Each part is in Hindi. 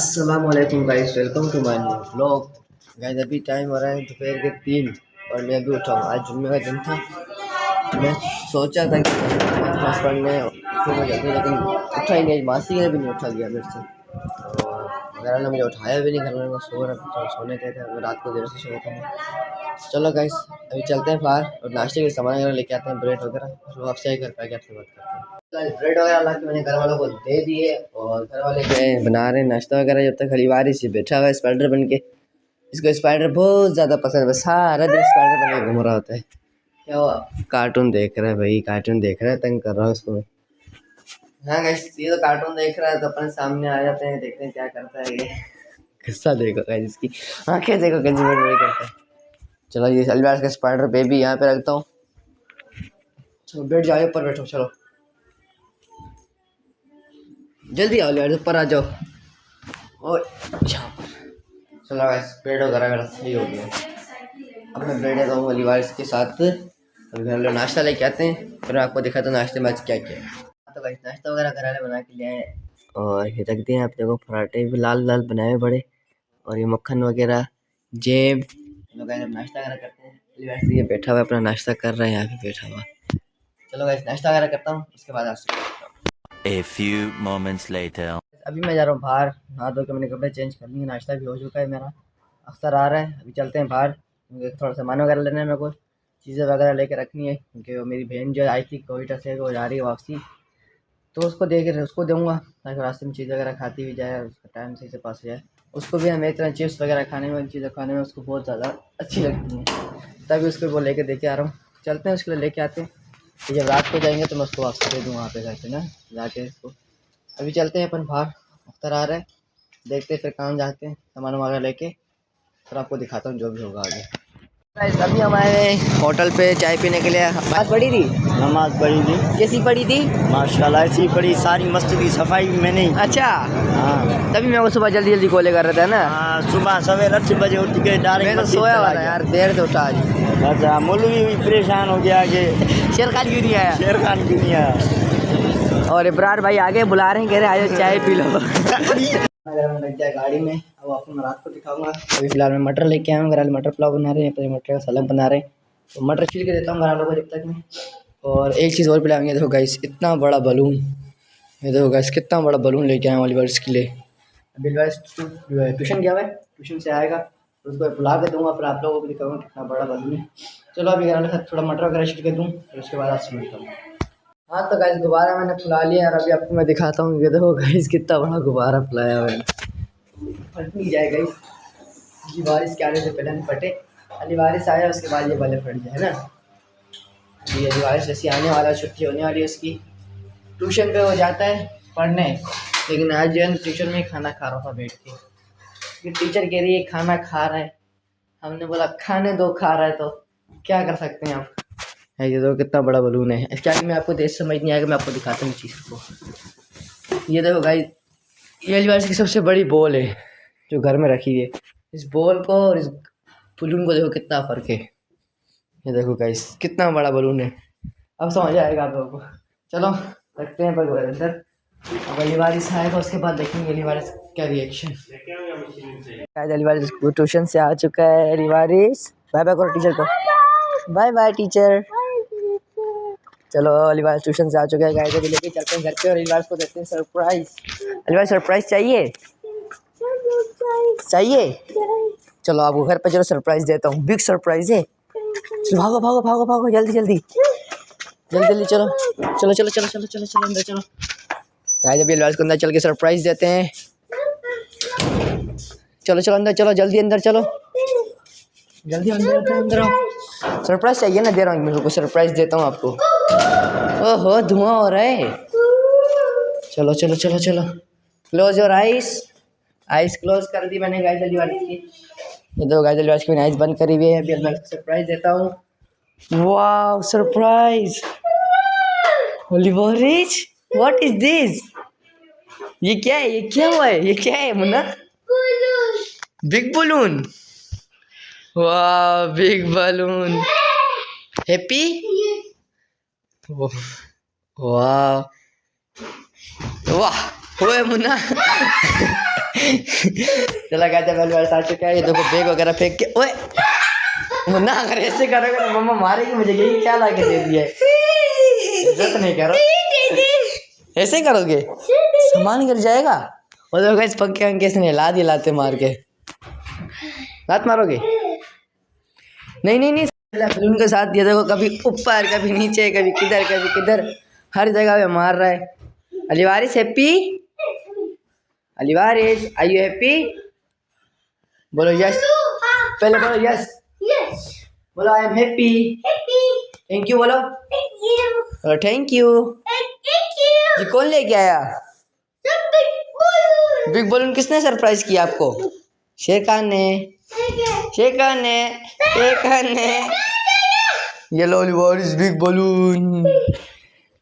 अस्सलाम वालेकुम guys, welcome to my new vlog. Guys अभी टाइम हो रहा है दोपहर के 3 और मैं अभी उठा हूँ। आज जुम्मे का दिन था। मैं सोचा था कि नमाज़ पढ़ने उठूँगा जल्दी, लेकिन उठा ही नहीं। मासी ने भी नहीं उठा गया मेरे से, और घर वाले ने मुझे उठाया भी नहीं। घर वाले मैं सो रहा था, सोने गए थे। रात को देर से सोया था मैं। चलो गाइस अभी चलते हैं बाहर और नाश्ते के सामान वगैरह लेके आते हैं, ब्रेड वगैरह। तो आपसे ही घर पे आके आपसे बात करते हैं। ब्रेड वगैरह ला के मैंने घर वालों को दे दिए और घर वाले गए बना रहे नाश्ता वगैरह। जब तक हलीवारी से बैठा हुआ है स्पाइडर बन के। इसको स्पाइडर बहुत ज़्यादा पसंद है, सारा दिन स्पाइडर बन के घूम रहा होता है। क्या हुआ? कार्टून देख रहा है भाई, कार्टून देख रहा है, तंग कर रहा हूँ उसको। हाँ गाइस, ये तो कार्टून देख रहा है तो अपने सामने आ जाते हैं, देखते हैं क्या करता है ये। गुस्सा देखो गाइस, इसकी आंखें देखो, गंजी बड़ी करता है। चलो ये हलीवारी का स्पाइडर बेबी यहाँ पे रखता हूँ। चलो बैठ जाओ, ऊपर बैठो, चलो जल्दी आओ यार, ऊपर आ जाओ। और चलो गाइस ब्रेड वगैरह मेरा सही हो गया। अब मैं ब्रेड लेता हूँ हलीवारी के साथ। और घर वाले नाश्ता लेके आते हैं, फिर आपको दिखाता हूँ नाश्ते में आज क्या क्या है। तो गाइस नाश्ता वगैरह घर वाले बना के ले आए और ये रख दिए। आप देखो पराठे भी लाल लाल बनाए बड़े, और ये मक्खन वगैरह जेब। चलो गाइस अब नाश्ता वगैरह करते हैं। हलीवारी ये बैठा हुआ अपना नाश्ता कर रहा है, यहाँ पे बैठा हुआ। चलो गाइस नाश्ता वगैरह करता हूँ, उसके बाद आपसे। A few moments later. अभी मैं जा रहा हूँ बाहर, नहा धो के मैंने कपड़े चेंज कर लिए, नाश्ता भी हो चुका है मेरा। अख्तर आ रहा है, अभी चलते हैं बाहर। मुझे थोड़ा सामान वगैरह लेना है, मेरे को चीज़ें वगैरह लेके रखनी है, क्योंकि वो मेरी बहन जो आई थी कोयटा से, वो जा रही है वापसी। तो उसको दे के उसको दूँगा ताकि रास्ते में चीज़ वगैरह खाती भी जाए, उसका टाइम सही से पास हो जाए। उसको भी हमें इतना चिप्स वगैरह खाने में, चीज़ें खाने में उसको बहुत ज़्यादा अच्छी लगती हैं, तभी उसको वो लेके दे के आ रहा हूँ। चलते हैं उसके लिए लेके आते हैं। फिर जब रात को जाएंगे तो मैं उसको वापस दे दूँ वहाँ पे घर पे ना जाके उसको। अभी चलते हैं अपन बाहर, अख्तर आ रहा है, देखते हैं फिर काम जाते हैं सामान वगैरह लेके, फिर आपको दिखाता हूँ जो भी होगा आगे। गाइस अभी हम आए हैं होटल पे चाय पीने के लिए। नमाज पढ़ी थी? नमाज पढ़ी थी, कैसी पढ़ी थी? माशाल्लाह ऐसी पढ़ी, सारी मस्जिद की सफाई भी मैंने ही की। अच्छा, हाँ तभी मैं वो सुबह जल्दी जल्दी कॉल कर रहा था ना। हाँ, सुबह सवेरे 8 बजे उठ के मैं डायरेक्ट तो मस्जिद सोया हुआ चला था गया। यार, देर से उठा आज। अच्छा, मौलवी भी परेशान हो गया कि शेर खान क्यों नहीं आया? शेर खान क्यों नहीं आया। और इब्रार भाई आगे बुला रहे हैं, कह रहे आयो चाय पी लो। अगर हम लग जाए गाड़ी में, अब आपको मैं रात को दिखाऊंगा। अभी फिलहाल मैं मटर लेके आया हूँ, घर वाले मटर पुलाव बना रहे हैं, फिर मटर का सलाद बना रहे हैं। तो मटर छील के देता हूँ घर वालों को जब तक मैं। और एक चीज़ और पिलाएंगे, देखो गाइस इतना बड़ा बलून, ये देखो गाइस कितना बड़ा बलून लेके आए वाली वर्ष के लिए। अभी गाइस ट्यूशन गया हुआ है, ट्यूशन से आएगा तो उसको बुला के दूंगा, फिर आप लोगों को भी दिखाऊंगा कितना बड़ा बलून है। चलो अभी घर वाले साथ थोड़ा मटर वगैरह छील के दूँ, फिर उसके बाद आपसे मिलता हूँ। हाँ तो गाइस गुब्बारा मैंने फुला लिया और अभी आपको मैं दिखाता हूँ। ये देखो गाइस कितना बड़ा गुब्बारा फुलाया हुआ है, फट नहीं जाए गाइस। ये बारिश के आने से पहले नहीं फटे, अली बारिश आया उसके बाद ये वाले फट जाए, है ना। ये अली बारिश जैसी आने वाला, छुट्टी होने वाली है उसकी। ट्यूशन पे वो जाता है पढ़ने, लेकिन आज जो है ट्यूशन में ही खाना खा रहा था बैठ के। ये टीचर कह रही है खाना खा रहा है, हमने बोला खाने दो, खा रहा है तो क्या कर सकते हैं आप। है ये देखो कितना बड़ा बलून है। स्टार्टिंग में आपको देश समझ नहीं आएगा, मैं आपको दिखाता हूँ चीज़ को। ये देखो गाइस, ये एलिवर्स की सबसे बड़ी बॉल है जो घर में रखी है। इस बॉल को और इस बलून को देखो कितना फ़र्क है। ये देखो गाइस कितना बड़ा बलून है, अब समझ आएगा आप लोगों को। चलो रखते हैं पर अंदर, अब एलिवारिस आएगा उसके बाद देखेंगे एलिवारिस क्या रिएक्शन। एलिवारिस ट्यूशन से आ चुका है। एलिवारिस बाय बाय करो टीचर को, बाय बाय टीचर। चलो एलिवारिस ट्यूशन से आ चुका है, गाइस अभी लेके चलते हैं घर पे और एलिवारिस को देते हैं सरप्राइज। एलिवारिस सरप्राइज चाहिए? चाहिए? चलो आपको घर पे चलो सरप्राइज देता हूँ, बिग सरप्राइज है। चलो भागो भागो भागो भागो, जल्दी जल्दी जल्दी जल्दी, चलो चलो चलो चलो चलो चलो चलो अंदर चलो। गाइस अभी एलिवारिस को अंदर चल के सरप्राइज देते हैं। चलो चलो अंदर चलो, जल्दी अंदर चलो, जल्दी अंदर अंदर आओ। सरप्राइज चाहिए ना, दे रहा हूँ मेरे को, सरप्राइज देता हूँ आपको। ओहो धुआं हो रहा है। चलो चलो चलो चलो, close your eyes, eyes close कर दी मैंने गाइस एलिवारिस की। ये दो गाइस एलिवारिस की मैंने आइस बंद करी हुई है। अभी मैं सरप्राइज देता हूँ। Wow surprise, Aliwaris what is this? ये क्या है, ये क्या हुआ है, ये क्या है मुन्ना? बिग बलून, वाह बिग बलून, हैप्पी, वाह वाह ओए मुन्ना चला कहते पहली बार आ चुका है। ये देखो बैग वगैरह फेंक के। ओए मुन्ना अगर ऐसे करोगे तो मम्मा मारेगी मुझे। यही क्या ला के दे दिया है? इज्जत नहीं करो, ऐसे ही करोगे सामान गिर जाएगा। और देखो इस पंखे अंके से हिला दिलाते मार के। लात मारोगे? नहीं नहीं नहीं बलून के साथ ये देखो कभी ऊपर कभी नीचे कभी किधर हर जगह पे मार रहा है। Aliwaris happy? Aliwaris are you happy? बोलो यस। पहले बोलो यस। बोलो I am happy. Thank you बोलो। Thank you. ये कौन लेके आया? बिग बलून किसने सरप्राइज किया आपको? शेर खान ने। ये लो अलीवारिस बिग बलून।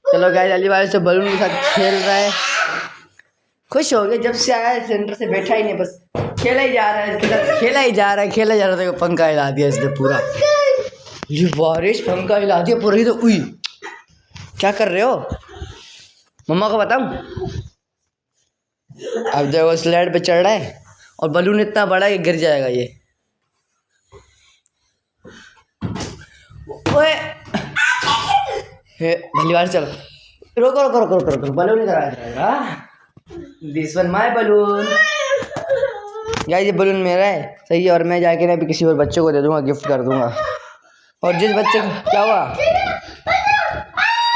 चलो गाइस अलीवारिस तो बलून के साथ खेल रहा है। खुश हो गया जब से आया है सेंटर से बैठा ही नहीं, बस खेला ही जा रहा है इसके साथ। खेला ही जा रहा। देखो पंखा हिला दिया इसने पूरा। अलीवारिस पंखा हिला दिया पूरा ही। तो उई क्या कर रहे हो? मम्मा को बताऊं? अब देखो स्लाइड पे चढ़ रहा है और बलून इतना बड़ा है कि गिर जाएगा ये। ओए अलीवारिस चलो रोको बलून इधर आ जाएगा। This one my balloon. Guys ये बलून मेरा है सही है, और मैं जाके ना अभी किसी और बच्चे को दे दूंगा, गिफ्ट कर दूंगा। और जिस बच्चे को क्या हुआ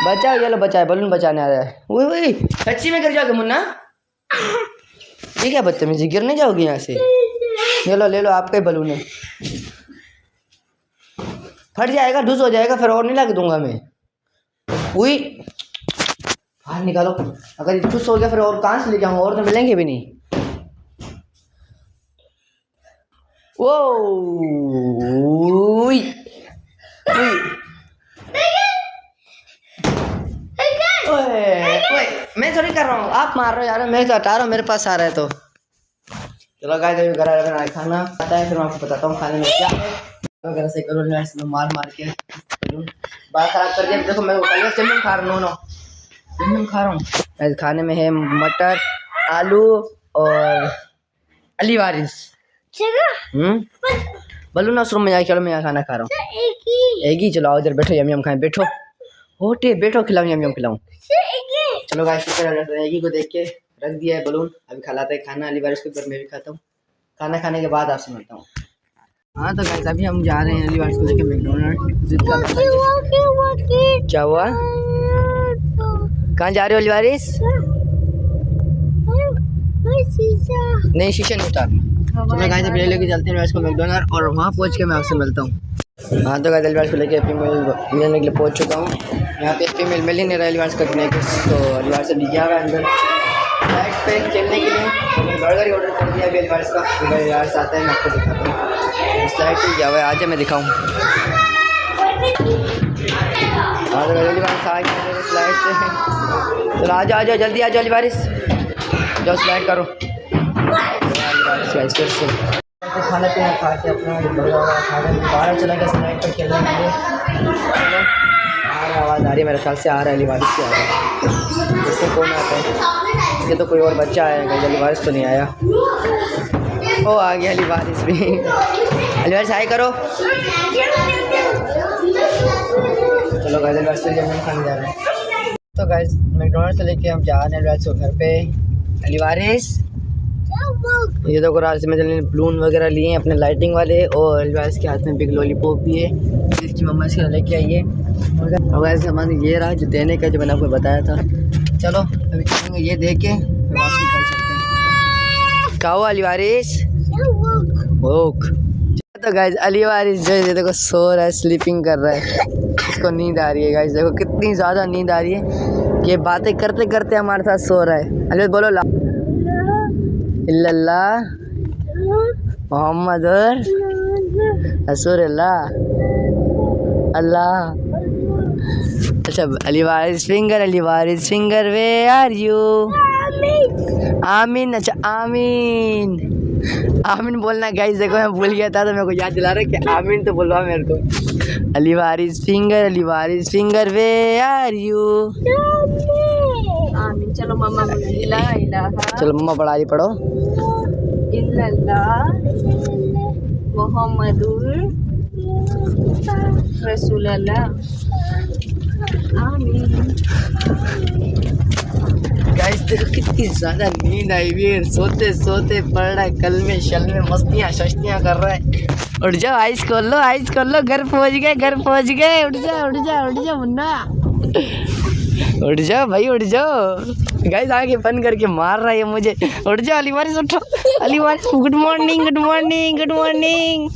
बचा, ये लो बचा है, बलून बचाने आ रहा है। वही सच्ची में गिर जाओगे मुन्ना? ये क्या बदतमीजी, गिर नहीं जाओगी यहाँ से। ये लो ले लो आपका ही बलून है। फट जाएगा, ढुस हो जाएगा, फिर और नहीं ला के दूंगा मैं। वही बाहर निकालो। अगर ये ढुस हो गया फिर और कहाँ से ले जाऊंगा? और तो मिलेंगे भी नहीं। वो मैं थोड़ी कर रहा हूँ, आप मार रहे हो यार। मैं तो हटा रहा हूँ, मेरे पास आ रहा है तो। चलो गाइस अभी घर खाना आता है, फिर मैं आपको बताता हूँ खाने में क्या है। तो घर से करो मार के बात खराब कर दिया। देखो मैं चम्मच खा रहा हूँ। खाने में है मटर आलू और अलीवारिस। बलून उस रूम में जाके। चलो मैं यहाँ खाना खा रहा हूँ। एक ही चलो आओ इधर बैठो, यम खाएं। बैठो होटे बैठो, खिलाऊं यम खिलाऊं। चलो गाइस एक ही को देख के रख दिया है बलून। अभी खिलाते हैं खाना अलीवारिस के ऊपर, मैं भी खाता हूँ। खाना खाने के बाद आपसे मिलता हूँ। हाँ तो गाइस अभी हम जा रहे हैं अलीवारिस को लेके मैकडॉनल्ड। क्या हुआ? कहाँ जा रहे हो अलीवारिस? नहीं शीशा नहीं उतारना। चलो गाइस अभी लेके चलते हैं अलीवारिस को मैकडॉनल्ड, और वहाँ पहुँच के मैं आपसे मिलता हूँ। हाँ तो गाइस अलीवारिस को लेके फीमेल लेने के लिए पहुँच चुका हूँ। यहाँ पे फीमेल मिल ही नहीं रहा अलीवारिस का कटने के, तो अलीवारिस से दिया हुआ है अंदर फ्लाइट पे खेलने के लिए। बर्गर ही ऑर्डर कर दिया अभी अलीवारिस का। अलीवारिस आता है मैं आपको दिखाता हूँ। फ्लाइट पे गया हुआ है, आज मैं दिखाऊँ। हाँ तो अलीवारिस आ गया मेरे फ्लाइट से। चलो आ जाओ जल्दी आ जाओ अलीवारिस, जाओ स्लाइड करो। फिर से खाना पीना खा के अपना खाना बाहर चला गया स्लाइड पर खेलने के लिए। आवाज़ आ रही है, मेरे ख्याल से आ रहा है अलीवारिस से आ रहा है। देखो कौन आता है। ये तो कोई और बच्चा आएगा, अलीवारिस तो नहीं आया। ओ आ गया अलीवारिस भी। अलीवारिस हाय करो। चलो गाइस अलीवारिस से जब खाने जा रहे हैं। तो गाइस मैकडॉनल्ड से लेके हम जा रहे हैं अलीवारिस को घर पे। अलीवारिस ये तो रास्ते में चलने बलून वगैरह लिए हैं अपने लाइटिंग वाले, और अलीवारिस के हाथ में बिग लॉलीपॉप भी है, इसकी मम्मा इसके लेके आई है। और ऐसे सामान ये रहा जो देने का, जो मैंने आपको बताया था। चलो अभी चलेंगे ये देख के वापसी कर सकते हैं। क्या हुआ अलीवारिस? ओक। तो गाइस अलीवारिस जो है देखो सो रहा है, स्लीपिंग कर रहा है, इसको नींद आ रही है। गाइस देखो कितनी ज़्यादा नींद आ रही है कि बातें करते करते हमारे साथ सो रहा है। अली बोलो ला इल्लल्लाह मोहम्मद रसूलुल्लाह अल्लाह। अच्छा अलीवारिस फिंगर वे आर यू? आमीन। अच्छा आमीन बोलना। गाइस देखो मैं भूल गया था तो मेरे को याद दिला रहा है कि आमीन तो बोलवा मेरे को। अलीवारिस फिंगर वे आर यू? आमीन। चलो मम्मा बोलो ला इलाहा चलो मम्मा पढ़ा रही, पढ़ो। इल्लल्लाह मुहम्मदुर रसूलुल्लाह। आमीन। गाइस देखो कितनी ज्यादा नींद आई हुई है, सोते सोते पढ़ रहा है, कल में शल में मस्तियाँ शस्तियाँ कर रहा है। उठ जाओ, आइस खोल लो, आइस खोल लो, घर पहुंच गए, घर पहुंच गए। उठ जाओ, उठ जाओ, उठ जाओ मुन्ना, उठ जाओ भाई, उठ जाओ। गाइस आगे बंद करके मार रहा है मुझे। उठ जाओ अली वारिस, उठो Ali Waris. Good morning, good morning, good morning,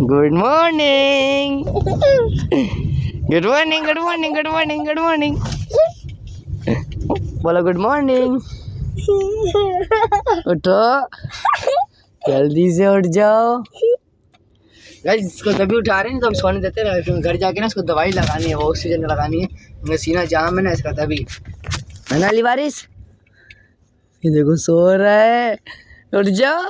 good morning, good morning, good morning, good morning, good morning. बोलो गुड मॉर्निंग। उठो जल्दी से, उठ जाओ। गाइस इसको तभी उठा रहे हैं तो हम सोने देते हैं, फिर घर जाके ना इसको दवाई लगानी है, वो ऑक्सीजन लगानी है, मेरा सीना जाम है ना इसका, तभी है ना अली वारिस। ये देखो सो रहा है, उठ जाओ।